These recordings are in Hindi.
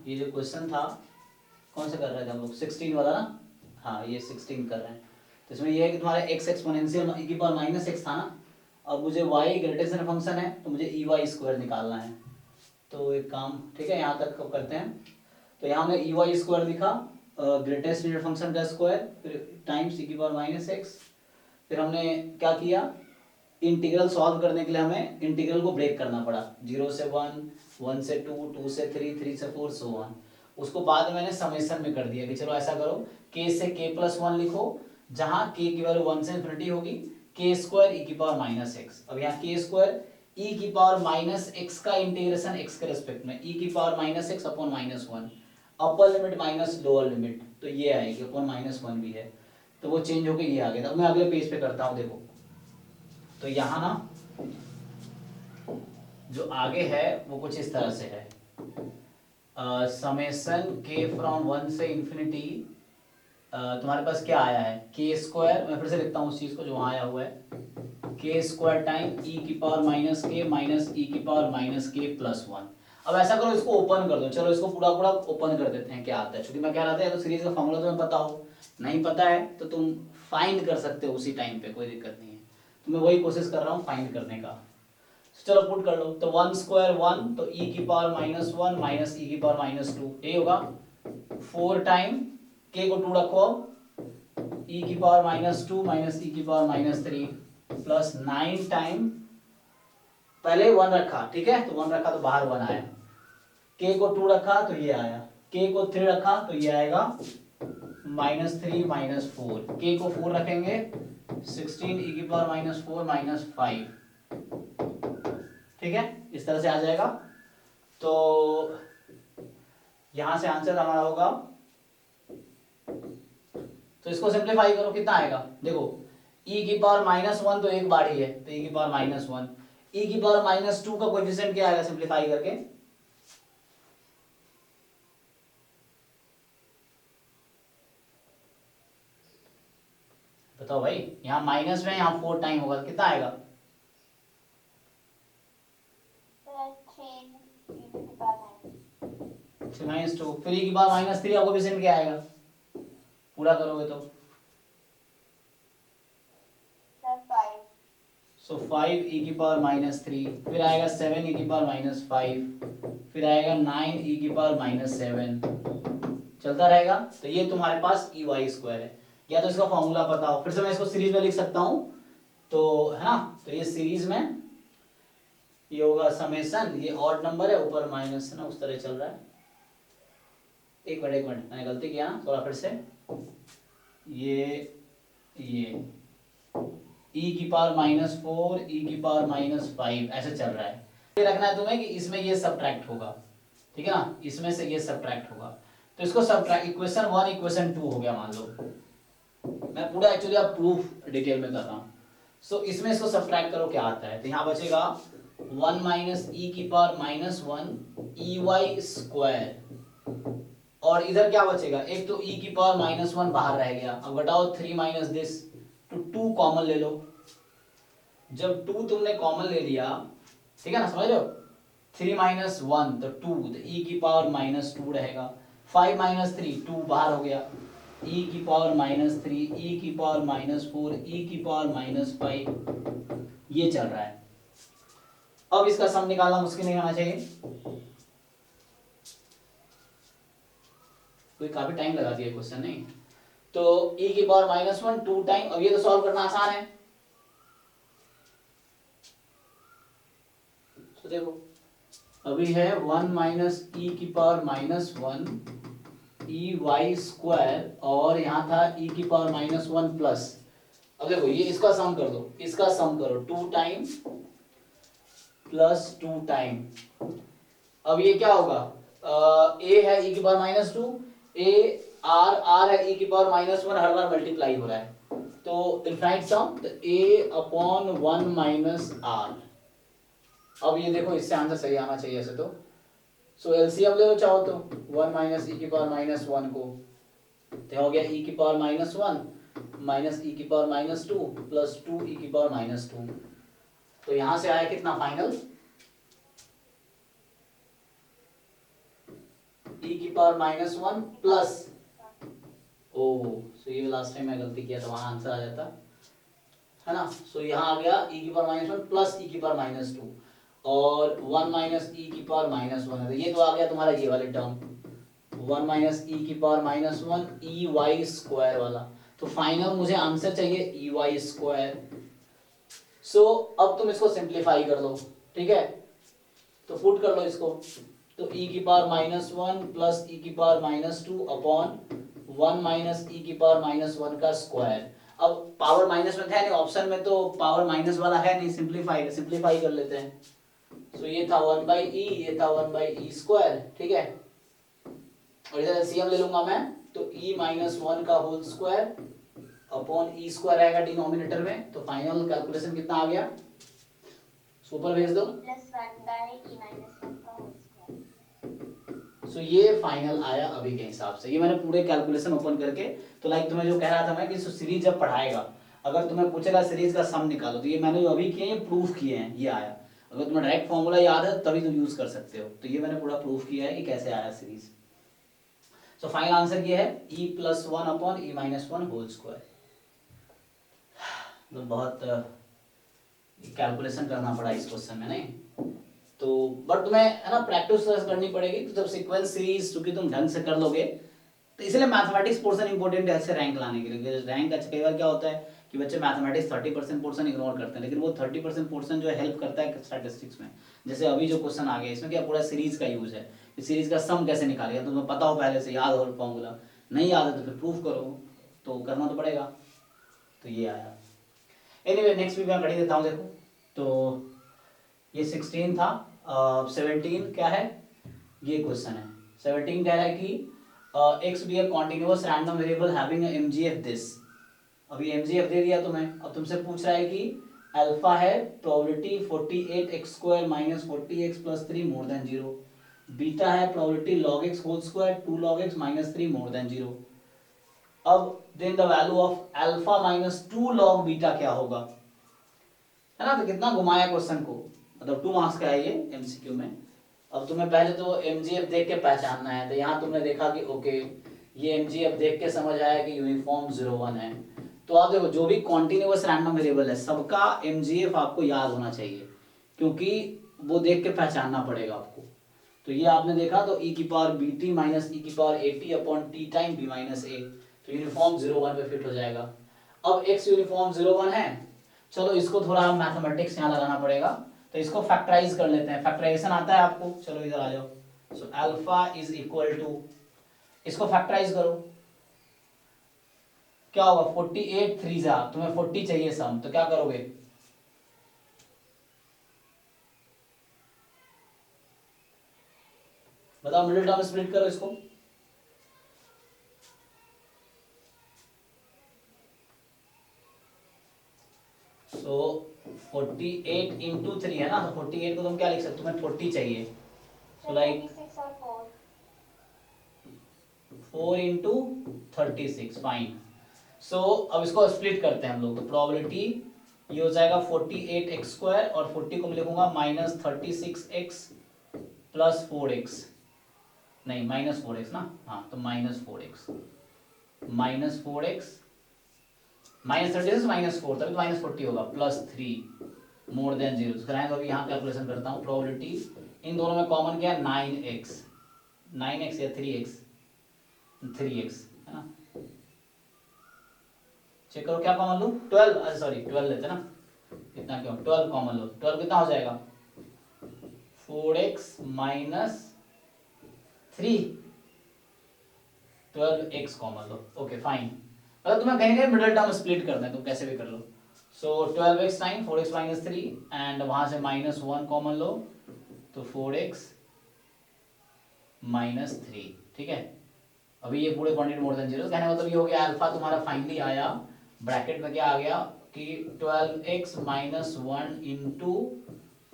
ये जो क्वेश्चन था कौन सा कर रहे थे हम लोग, 16 वाला ना। हाँ ये 16 कर रहे हैं। तो इसमें ये है कि तुम्हारा x एक्सपोनेंशियल e की पावर माइनस एक्स था ना, अब मुझे y ग्रेटर देन फंक्शन है तो मुझे ई वाई स्क्वायर निकालना है। तो एक काम, ठीक है, यहाँ तक करते हैं। तो यहाँ हमने ई वाई स्क्वायर लिखा, ग्रेटेस्ट इंटीजर फंक्शन का स्क्वायर, फिर टाइम्स e की पावर माइनस एक्स। फिर हमने क्या किया, इंटीग्रल सॉल्व करने के लिए हमें इंटीग्रल को ब्रेक करना पड़ा, 0 से 1, 1 से 2, 2 से 3, 3 से 4 सो ऑन। उसको बाद में मैंने समेशन में कर दिया कि चलो ऐसा करो, k से k+1 लिखो, जहां k की वैल्यू 1 से इन्फिनिटी होगी, k स्क्वायर e की पावर माइनस एक्स। अब यहाँ k स्क्वायर e की पावर माइनस एक्स का इंटीग्रेशन x के रेस्पेक्ट में, e की power minus x upon minus one, upper limit minus lower limit, तो ये आएगी अपॉन माइनस वन भी है, तो वो चेंज होकर ये आ गया। तो मैं अगले पेज पे करता हूँ, देखो। तो यहाँ ना जो आगे है वो कुछ इस तरह से है, समेशन k फ्रॉम 1 से इन्फिनिटी, तुम्हारे पास क्या आया है, k स्क्वायर, मैं फिर से लिखता हूँ उस चीज को जो वहाँ आया हुआ है, k स्क्वायर टाइम e की पावर माइनस के माइनस e की पावर माइनस के प्लस वन। अब ऐसा करो, इसको ओपन कर दो, चलो इसको पूरा पूरा ओपन कर देते हैं क्या आता है, क्योंकि मैं कह रहा था या तो सीरीज का फॉर्मूला तुम्हें पता हो, नहीं पता है तो तुम फाइंड कर सकते हो उसी टाइम पे, कोई दिक्कत नहीं है। तो मैं वही कोशिश कर रहा हूँ फाइंड करने का। चलो पुट कर लो, तो 1 स्क्वायर 1, तो e की power minus one minus e की पावर माइनस टू, ये होगा 4 टाइम, k को 2 रखो, अब e की power minus to minus e की power minus three, plus 9 time, पहले 1 रखा, ठीक है, तो 1 रखा तो बाहर 1 आया, k को 2 रखा तो ये आया, k को 3 रखा तो ये आएगा minus three minus four, k को 4 रखेंगे 16 e की power minus four minus five, ठीक है, इस तरह से आ जाएगा। तो यहां से आंसर हमारा होगा, तो इसको सिंप्लीफाई करो, कितना आएगा, देखो e की पावर माइनस वन तो एक बार ही है, तो e की पावर माइनस वन, e की पावर माइनस टू का कोएफिशिएंट क्या आएगा सिंप्लीफाई करके, बताओ भाई, यहाँ माइनस में यहाँ 4 टाइम होगा, कितना आएगा, 3 माइनस टू, फिर e की पावर माइनस थ्री का कोएफिशिएंट क्या आएगा, पूरा करोगे तो सो 5 e की पावर माइनस थ्री, फिर आएगा 7 e की पावर माइनस फाइव, फिर आएगा 9 e की पावर माइनस सेवन, चलता रहेगा। तो ये तुम्हारे पास ई वाई स्क्वायर है, या तो इसका फॉर्मूला पता हो, फिर से मैं इसको सीरीज में लिख सकता हूँ, तो है ना, तो ये सीरीज में ये होगा समेशन, ये ऑड नंबर है, ऊपर माइनस है ना, उस तरह चल रहा है। एक मिनट मैंने गलती किया ना, थोड़ा फिर से, ये e की पावर माइनस फोर, e की पावर माइनस फाइव, ऐसे चल रहा है। ये रखना है तुम्हें कि इसमें ये सब्ट्रैक्ट होगा, ठीक है ना, इसमें से ये सब्ट्रैक्ट होगा, तो इसको subtract, equation one equation two हो गया मान लो, मैं पूरा एक्चुअली अब प्रूफ डिटेल में कर रहा हूँ। सो इसमें इसको सब्ट्रैक्ट करो क्या आता है, तो यहाँ बचेगा 1 माइनस ई की power minus one E Y square, और इधर क्या बचेगा, एक तो e की पावर माइनस वन बाहर रह गया, अब घटाओ 3 माइनस दिस, तो 2 कॉमन ले लो, जब 2 तुमने कॉमन ले लिया, ठीक है ना, समझ रहे हो, 3 माइनस वन तो 2, तो e की पावर माइनस टू रहेगा, 5 माइनस थ्री 2 बाहर हो गया, e की पावर माइनस थ्री, e की पावर माइनस फोर, e की पावर माइनस फाइव, ये चल रहा है। अब इसका सम निकालना मुश्किल नहीं होना चाहिए, कोई काफी टाइम लगा दिया क्वेश्चन नहीं, तो e की पावर माइनस वन 2 टाइम, अब ये तो सॉल्व करना आसान है, तो देखो अभी है 1 माइनस ई की power minus one E Y square, और यहां था e की पावर माइनस वन प्लस, अब देखो ये इसका सम कर दो, इसका सम करो 2 टाइम प्लस 2 टाइम, अब ये क्या होगा, ए है e की power minus two, A R है e की पावर माइनस वन, हर बार मल्टीप्लाई हो रहा है, तो इनफाइनाइट सम, तो a upon one minus R. अब ये देखो इससे आंसर सही आना चाहिए ऐसे तो, सो एलसीएम ले लो चाहो तो, 1 माइनस ई की पावर माइनस वन को, तो हो गया e की power minus one minus E की पावर माइनस टू प्लस 2 ई की पावर माइनस टू, तो यहां से आया कितना फाइनल ई की पावर माइनस वन प्लस, ओ सो ये लास्ट टाइम मैं गलती किया था, वहां आंसर आ जाता है ना। सो यहाँ आ गया ई की power minus one plus E की पावर माइनस टू, और वन माइनस ई की पावर माइनस वन है, तो ये तो आ गया तुम्हारा ये वाले टर्म, वन माइनस ई की power minus one E Y square वाला। तो फाइनल मुझे आंसर चाहिए ई वाई स्क्वायर। सो अब तुम इसको सिंप्लीफाई कर लो, ठीक है, तो पुट कर लो इसको, तो e की power minus one plus E की power minus two upon one minus E की पावर माइनस वन का स्क्वायर। अब पावर माइनस में था नहीं ऑप्शन में, तो पावर माइनस वाला है नहीं, सिंप्लीफाई कर लेते हैं। सो ये था वन बाई ई, ये था वन बाई ई स्क्वायर, ठीक है, और इधर एलसीएम ले लूंगा मैं, तो e माइनस वन का whole square upon E square आएगा डिनोमिनेटर में, तो फाइनल कैलकुलेशन कितना आ गया, सुपर भेज दो, सो ये फाइनल आया अभी के हिसाब से। ये मैंने पूरे कैलकुलेशन ओपन करके, तो लाइक तुम्हें जो कह रहा था मैं कि सीरीज जब पढ़ाएगा अगर तुम्हें पूछेगा सीरीज का सम निकालो, तो ये मैंने जो अभी किए, ये प्रूफ किए हैं, ये आया। अगर तुम्हें डायरेक्ट फॉर्मूला याद है तभी तुम यूज कर सकते हो, तो ये मैंने पूरा प्रूफ किया है कि कैसे आया सीरीज। सो फाइनल आंसर ये है e plus one upon E minus one whole square. तो बहुत कैलकुलेशन करना पड़ा इस क्वेश्चन में, नहीं तो बट तुम्हें है ना प्रैक्टिस करनी पड़ेगी, तो जब सीक्वेंस सीरीज क्योंकि तुम ढंग से कर लोगे, तो इसलिए मैथमेटिक्स पोर्शन इंपॉर्टेंट है अच्छे रैंक लाने के लिए। रैंक अच्छा कई बार क्या होता है कि बच्चे मैथमेटिक्स 30% पोर्शन इग्नोर करते हैं, लेकिन वो 30% पोर्शन जो हेल्प करता है स्टैटिस्टिक्स में। जैसे अभी जो क्वेश्चन आ गया इसमें क्या पूरा सीरीज का यूज है, सीरीज का सम कैसे निकालेगा, तो तुम्हें पता हो पहले से, याद हो फॉर्मूला, नहीं याद है तो फिर प्रूफ करो, तो करना तो पड़ेगा। तो ये आया। एनीवे नेक्स्ट भी मैं पढ़ी देता हूँ। देखो तो ये 16 था, 17 क्या है, ये क्वेश्चन है। 17 कह रहा है कि x be a continuous random variable having MGF this. अभी एमजीएफ दे दिया तुम्हें, अब तुमसे पूछ रहा है कि अल्फा है probability 48x square minus 40x plus 3 more than 0, beta है probability log x whole square 2 log x minus 3 more than 0। अब then the value of alpha minus 2 log beta क्या होगा, है ना। तो कितना घुमाया क्वेश्चन को, मतलब 2 मार्क्स का है ये एमसीक्यू में। अब तुम्हें पहले तो एमजीएफ देख के पहचानना है, तो यहाँ तुमने देखा कि ओके ये एमजीएफ देख के समझ आया कि यूनिफॉर्म 01 है। तो आप देखो जो भी कॉन्टिन्यूअस रैंडम वेरिएबल है सबका एमजीएफ आपको याद होना चाहिए, क्योंकि वो देख के पहचानना पड़ेगा आपको। तो ये आपने देखा, तो e की पावर bt माइनस e की power 80 upon t time b minus a, तो यूनिफॉर्म 01 पे फिट हो जाएगा। अब x यूनिफॉर्म 01 है, चलो इसको थोड़ा मैथमेटिक्स यहाँ लगाना पड़ेगा, तो इसको फैक्टराइज कर लेते हैं। फैक्टराइजेशन आता है आपको, चलो इधर आ जाओ। So alpha is equal to, इसको फैक्टराइज करो, क्या होगा 48 3 जा, तुम्हें 40 चाहिए सम, तो क्या करोगे, बताओ, मिडिल टर्म स्प्लिट करो इसको, सो 48 इंटू 3 है ना, तो 48 को तुम क्या लिख सकते हो, तुम्हें 40 चाहिए, सो लाइक 4 इंटू 36, फाइन। सो अब इसको स्प्लिट करते हैं हम लोग, तो प्रोबेबिलिटी ये हो जाएगा 48x स्क्वायर, और 40 को मैं लिखूंगा माइनस 36x प्लस 4x, नहीं माइनस 4x ना, हाँ तो माइनस 4x माइनस 36 माइनस 4, तभी तो माइनस 40 होगा, प्लस 3 मोर देन 0। तो कराएं, तो अभी यहाँ कैलकुलेशन करता हूँ। प्रोबेबिलिटी इन दोनों में कॉमन क्या है, 9x या 3x है ना, चेक करो क्या कॉमन लूं, 12, सॉरी 12 लेते ना, इतना क्यों, 12 कॉमन लो, 12 कितना हो जाएगा 4x माइनस 3, 12x कॉमन लो, ओके फाइन। मतलब तुम्हें कहीं कहीं मिडिल टर्म स्प्लिट करना है, तुम कैसे भी कर लो। सो 12x time 4x minus 3, and वहां से माइनस 1 कॉमन लो, तो 4x माइनस 3, ठीक है। अभी ये पूरे क्वांटिटी मोर देन 0, कहने मतलब ये हो गया अल्फा तुम्हारा फाइनली आया, ब्रैकेट में क्या आ गया कि 12x minus 1 into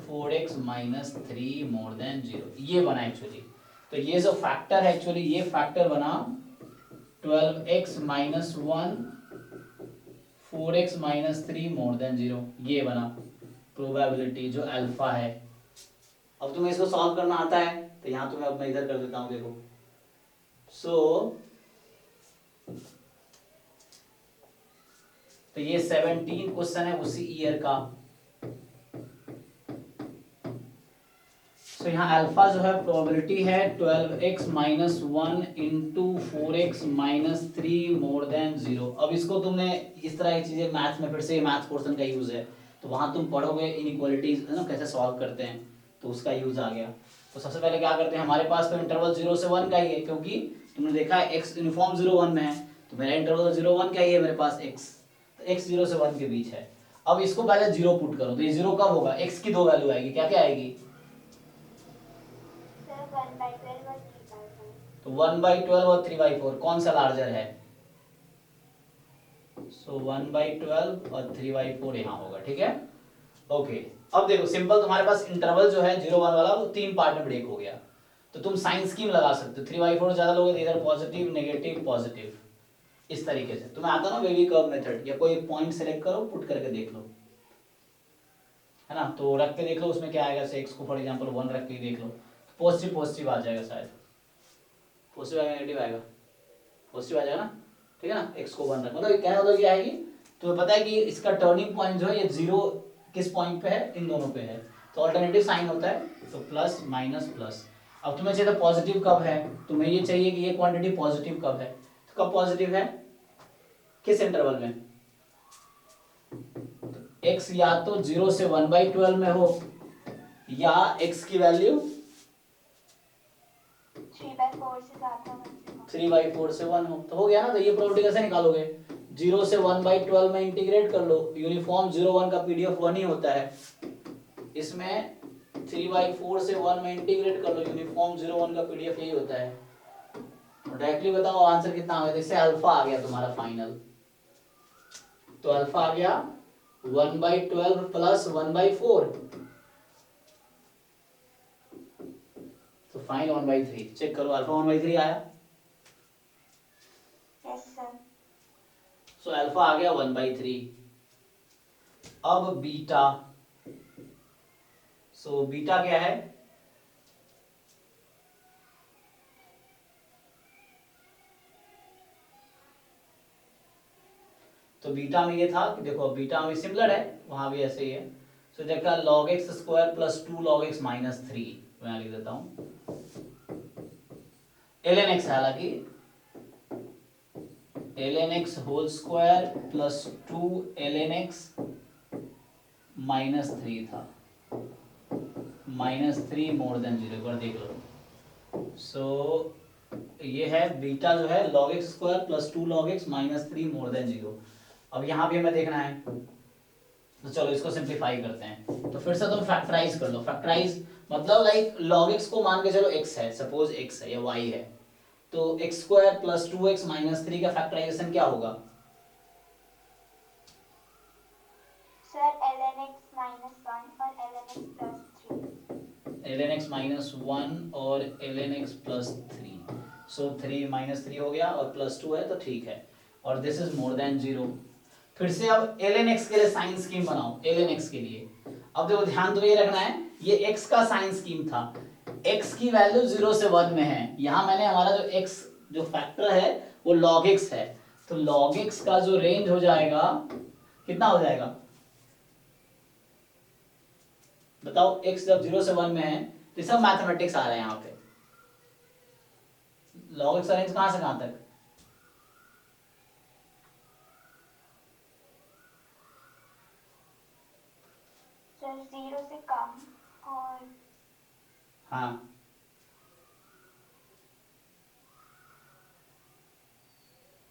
4x minus 3 more than 0, ये बना एक्चुअली। तो ये जो फैक्टर है एक्चुअली ये फैक्टर बना 12x minus 1 4x minus 3 more than 0, ये बना प्रोबेबिलिटी जो अल्फा है। अब तुम्हें इसको सॉल्व करना आता है, तो यहाँ तुम्हें अब मैं इधर कर देता हूँ, देखो सो तो ये 17 क्वेश्चन है उसी ईयर का। तो यहाँ अल्फा जो है प्रोबेबिलिटी है 12x minus 1 into 4x minus 3 more than 0। अब इसको तुमने इस तरह की चीजें मैथ्स में, फिर से मैथ्स पोर्शन का यूज है तो वहां तुम पढ़ोगे इनइक्वालिटीज है ना कैसे सॉल्व करते हैं, तो उसका यूज आ गया। तो सबसे पहले क्या करते हैं, हमारे पास तो इंटरवल 0 से 1 का ही है, क्योंकि तुमने देखा है x यूनिफॉर्म 0 1 में है, तो मेरा इंटरवल 0 1 का ही है मेरे पास x, तो x 0 से 1 के बीच है। अब इसको पहले 0 पुट करो, तो ये 0 कब होगा, x की दो वैल्यू आएगी, क्या क्या आएगी, तो 1/12 और 3/4 कौन सा लार्जर है, सो 1/12 और 3/4 यहाँ होगा, ठीक है। ओके अब देखो सिंपल, तुम्हारे पास इंटरवल जो है 0 1 वाला वो 3 पार्ट में ब्रेक हो गया, तो तुम साइन स्कीम लगा सकते हो, 3/4 ज्यादा लोगे तो इधर पॉजिटिव नेगेटिव पॉजिटिव, इस तरीके से तुम्हें आता ना वेवी कर्व मेथड, या कोई पॉइंट सेलेक्ट करो पुट करके देख लो, है ना, तो रख के देख लो उसमें क्या आएगा, से x को फॉर एग्जांपल 1 रख के देख लो, पॉजिटिव पॉजिटिव आ जाएगा, शायद पॉजिटिव आएगा नेगेटिव आएगा, पॉजिटिव आ जाएगा ना, ठीक है ना, x को 1 रख, मतलब कहने मतलब क्या आएगी, तुम्हें पता है कि इसका टर्निंग पॉइंट जो है ये 0 किस पॉइंट पे है, इन दोनों पे है, तो अल्टरनेटिव साइन होता है, तो प्लस माइनस प्लस। अब तुम्हें चाहिए पॉजिटिव कब है, तुम्हें ये चाहिए कि ये क्वांटिटी पॉजिटिव कब है, तो कब पॉजिटिव है, किस इंटरवल में, तो x या तो 0 से 1/12 में हो, या x की वैल्यू 3/4 से 1 हो, तो हो गया ना। तो ये प्रॉपर्टी कैसे निकालोगे, 0 से 1/12 में इंटीग्रेट कर लो, यूनिफॉर्म 0 1 का पीडीएफ 1 ही होता है, इसमें 3/4 से 1 में इंटीग्रेट कर लो, यूनिफॉर्म 0 1 का पीडीएफ यही होता है। डायरेक्टली बताओ आंसर कितना आ गया, इससे अल्फा आ गया तुम्हारा फाइनल, तो अल्फा आ गया 1/12 प्लस 1/4, तो फाइनल 1/3, चेक करो अल्फा 1/3 आया, यस सर, सो अल्फा आ गया 1/3। अब बीटा, सो बीटा क्या है, तो बीटा में ये था कि देखो बीटा में सिमिलर है, वहां भी ऐसे ही है, सो देखा log x square plus 2 log x minus 3, मैं लिख देता हूं ln x, हालांकि ln x whole square plus 2 ln x minus 3 था, -3 मोर देन 0, एक बार देख लो, सो ये है बीटा जो है log x square plus 2 log x minus 3 more than 0। अब यहाँ भी हमें देखना है, तो चलो इसको सिंप्लीफाई करते हैं, तो फिर से तुम फैक्टराइज कर लो, फैक्टराइज मतलब लाइक log x को मान के चलो x है, सपोज x है या y है, तो x square plus 2x minus 3 का फैक्टराइजेशन क्या होगा, सर ln x माइनस 1 और ln x plus 3, ln x minus 1 और ln x प्लस 3, सो 3 माइनस 3 हो गया और प्लस 2 है तो ठीक है, और दिस इज मोर देन 0। फिर से अब ln x के लिए साइन स्कीम बनाओ, ln x के लिए, अब देखो ध्यान तो ये रखना है, ये x का साइन स्कीम था, x की वैल्यू 0 से 1 में है, यहां मैंने हमारा जो x जो फैक्टर है वो log x है, तो log x का जो रेंज हो जाएगा कितना हो जाएगा, बताओ, x जब 0 से 1 में है तो सब मैथमेटिक्स आ रहे हैं यहाँ पे, log x का रेंज कहां से कहां तक, सर 0 से कम और हाँ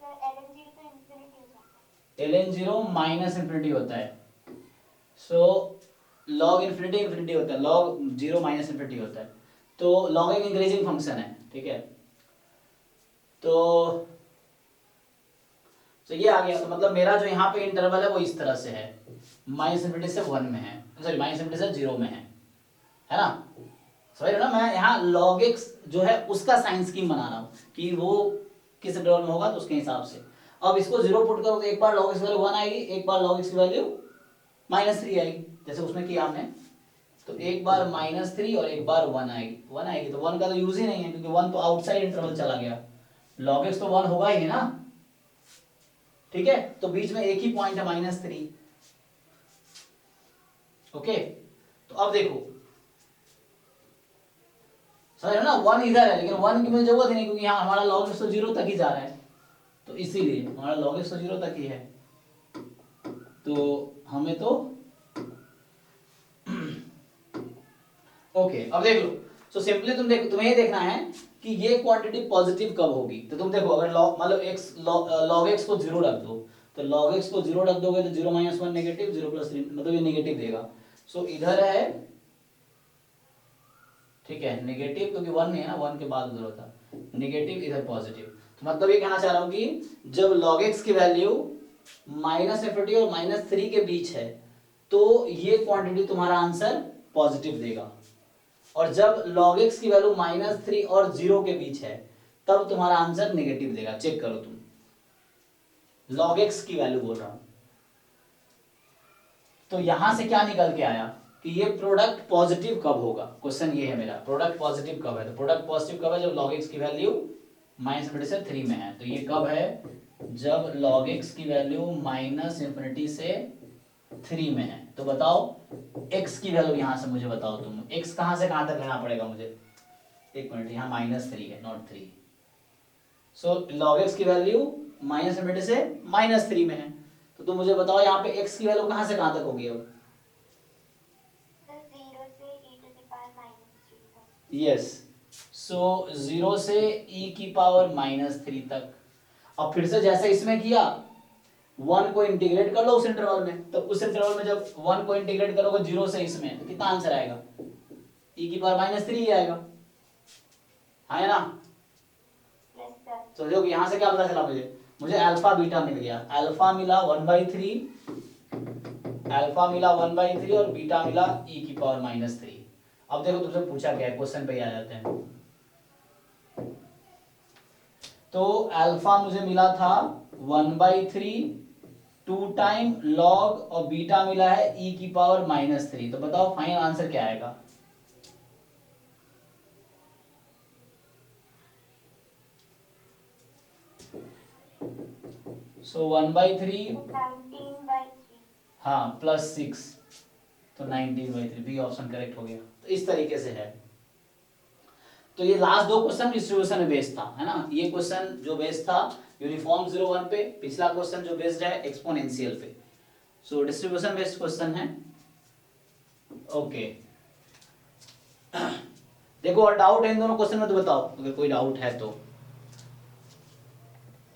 सर ln 0 तो इंफिनिटी हो जाता है, ln 0 माइनस इंफिनिटी होता है, सो log इंफिनिटी इंफिनिटी होता है, log 0 माइनस इंफिनिटी होता है, तो log एक इंक्रीजिंग फंक्शन है, ठीक है, तो ये आ गया, तो मतलब मेरा जो यहाँ पे इंटरवल है वो इस तरह से है, माइनस इंफिनिटी से 1 में है, सॉरी माइनस इंफिनिटी से 0 में है ना, समझ रहे हो ना, मैं यहाँ log x जो है उसका साइन स्कीम बना रहा हूँ कि वो किस इंटरवल में होगा, तो उसके हिसाब से। अब इसको 0 पुट करो तो एक बार log x की वैल्यू 1 आएगी, एक बार log x की वैल्यू -3 आएगी, जैसे उसमें किया हमने, तो एक बार -3 और एक बार 1 आएगी, 1 आएगी, तो 1 का तो यूज ही नहीं है क्योंकि 1 तो आउटसाइड इंटरवल चला गया, log x तो 1 होगा ही ना, ठीक है, तो बीच में एक ही पॉइंट है -3। ओके, तो अब देखो समझ रहे हो ना, 1 इधर है लेकिन 1 की मुझे जरूरत ही नहीं, क्योंकि यहाँ हमारा log x तो 0 तक ही जा रहा है, तो इसीलिए हमारा log x तो 0 तक ही है, तो हमें तो ओके। अब देख लो, सो सिंपली तुम्हें ये देखना है कि ये क्वांटिटी पॉजिटिव कब होगी। तो तुम देखो, अगर log मतलब x log x को 0 रख दो, तो log x को 0 रख दोगे तो 0 - 1 नेगेटिव, 0 + 3 मतलब ये नेगेटिव देगा। सो इधर है, ठीक है, नेगेटिव, क्योंकि 1 नहीं है ना, 1 के बाद उधर होता नेगेटिव, इधर पॉजिटिव। तो मतलब ये कहना चाह रहा हूँ कि जब log x की वैल्यू -50 और -3 के बीच है तो ये क्वांटिटी तुम्हारा आंसर पॉजिटिव देगा, और जब log x की वैल्यू -3 और 0 के बीच है तब तुम्हारा आंसर नेगेटिव देगा। चेक करो तुम, log x की वैल्यू बोल रहा हूं। तो यहां से क्या निकल के आया कि ये प्रोडक्ट पॉजिटिव कब होगा, क्वेश्चन ये है मेरा, प्रोडक्ट पॉजिटिव कब है। तो प्रोडक्ट पॉजिटिव कब है, जब log x की वैल्यू -∞ से 3 में है। तो ये कब है, जब log x की वैल्यू -∞ से 3 में है। तो बताओ x की वैल्यू यहां से मुझे बताओ तुम, x कहां से कहां तक लेना पड़ेगा मुझे, एक मिनट, यहाँ -3 है, नॉट 3। सो log x की वैल्यू -∞ से -3 में है, तो तुम मुझे बताओ यहाँ पे x की वैल्यू कहां से कहां तक होगी अब। 0 से e to the power -3 तक। यस, सो 0 से e की पावर -3 तक। अब फिर से जैसे इसमें किया, 1 को इंटीग्रेट कर लो उस इंटरवल में, तो उस इंटरवल में जब 1 को इंटीग्रेट करोगे 0 से इसमें, तो कितना आंसर आएगा, e की पावर -3 ही आएगा, है ना। Yes sir. तो देखो यहाँ से क्या पता चला मुझे अल्फा बीटा मिल गया, अल्फा मिला 1/3, अल्फा मिला 1/3 और बीटा मिला e की पावर -3। अब देखो तुमसे पूछा क्या है, क्वेश्चन पे ही आ जाते हैं। तो अल्फा मुझे मिला था 1/3 2 टाइम log, और बीटा मिला है e की पावर -3। तो बताओ फाइनल आंसर क्या आएगा। सो 1/3, 19/3। हाँ, +6, तो 19/3, बी ऑप्शन करेक्ट हो गया। तो इस तरीके से है। तो ये लास्ट दो क्वेश्चन डिस्ट्रीब्यूशन में बेस्ड था, है ना। ये क्वेश्चन जो बेस्ड था यूनिफॉर्म 01 पे, पिछला क्वेश्चन जो बेस्ड है एक्सपोनेंशियल पे। सो डिस्ट्रीब्यूशन बेस्ड क्वेश्चन है। ओके, देखो और डाउट है इन दोनों क्वेश्चन में तो बताओ, अगर कोई डाउट है तो।